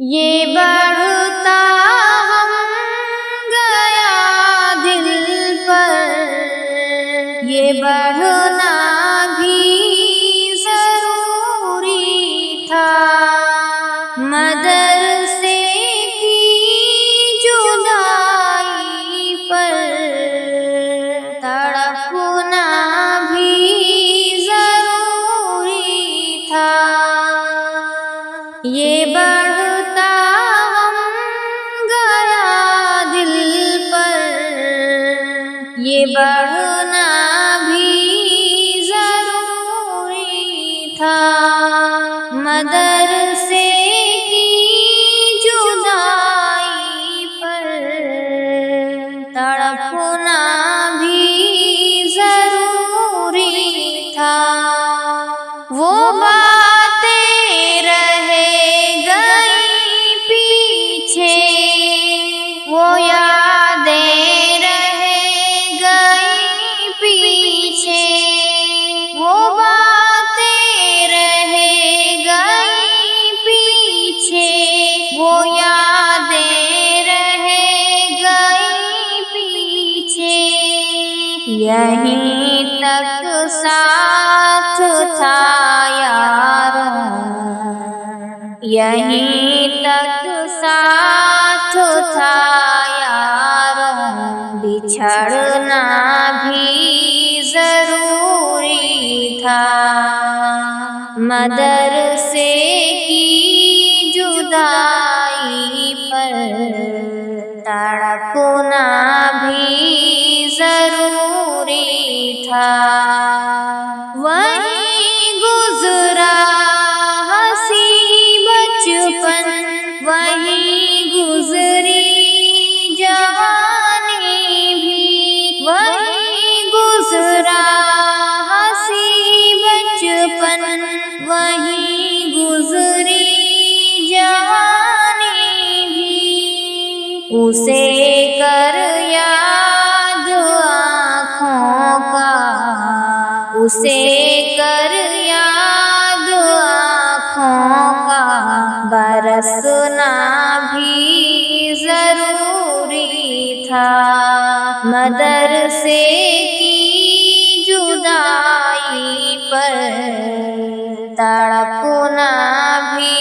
یہ بڑھتا ہم گیا دل پر، یہ بڑھنا بھی ضروری تھا۔ مدرسے کی جدائی پر تڑپنا بھی ضروری تھا۔ یہ بڑھتا ہم گیا دل پر، یہ بڑھنا بھی ضروری تھا۔ مدرسے کی جدائی پر تڑپنا بھی ضروری تھا۔ وہ باتیں رہ گئی پیچھے، وہ یادیں رہ گئی پیچھے، وہ باتیں رہ گئی پیچھے، وہ یادیں رہ گئی پیچھے۔ یہیں تک ساتھ تھا یاروں، یہیں تک ساتھ تھا یاروں، بچھڑنا بھی ضروری تھا۔ مدرسے کی جدائی پر تڑپنا بھی ضروری تھا۔ وہیں گزرا ہنسی بچپن، وہیں گزری جوانی بھی، وہیں گزرا ہنسی بچپن، وہیں گزری جوانی بھی۔ اسے کر یاد آنکھوں کا، اسے کر یاد آنکھوں کا، برسنا بھی ضروری تھا۔ مدرسے کی جدائی پر تڑپنا بھی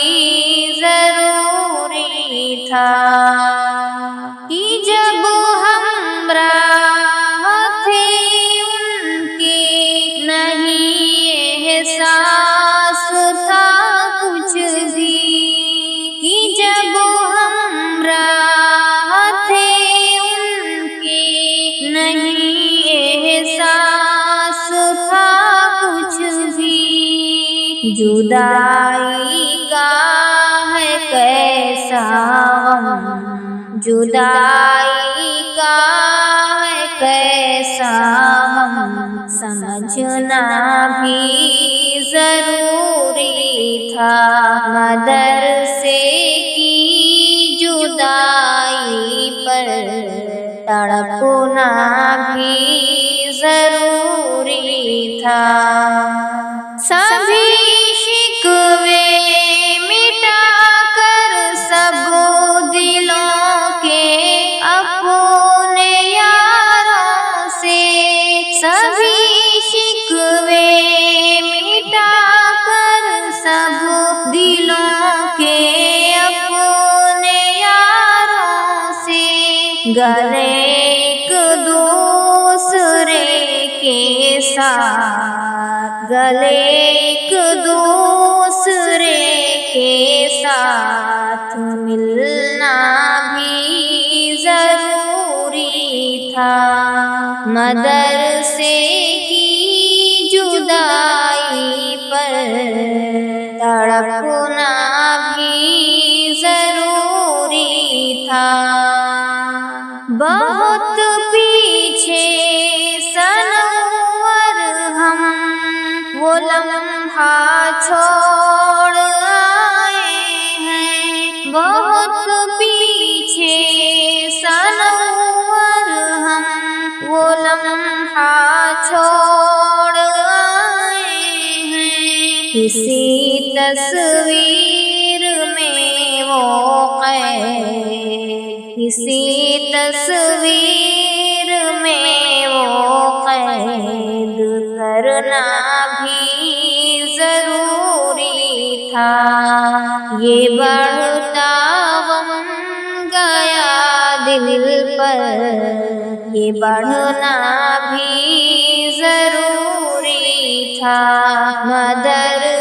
ضروری تھا۔ کہ جب ہمراہ تھے ان کے، نہیں احساس تھا کچھ بھی۔ کہ جب ہمراہ تھے ان کے، نہیں احساس تھا کچھ بھی۔ جدائی کا ہے کیسا غم، جدائی کا ہے کیسا غم، سمجھنا بھی ضروری تھا۔ مدرسے کی جدائی پر تڑپنا بھی ضروری تھا۔ سبھی شکوے مٹا کر سب دلوں کے اپنے یاروں سے، سبھی شکوے مٹا کر سب دلوں کے اپنے یاروں سے، گلے ایک دوسرے کے ساتھ، گلے ایک دوسرے کے ساتھ ملنا بھی ضروری تھا۔ مدرسے کی جدائی پر تڑپنا بھی ضروری تھا۔ بہت پیچھے سنور ہم وہ لمحہ چھوڑ آئے ہیں، بہت پیچھے سنور ہم وہ لمحہ چھوڑ آئے ہیں۔ کسی تصویر میں وہ اسی تصویر میں وہ قید کرنا بھی ضروری تھا، یہ بڑھتا غم گیا دل پر، یہ بڑھنا بھی ضروری تھا، مدر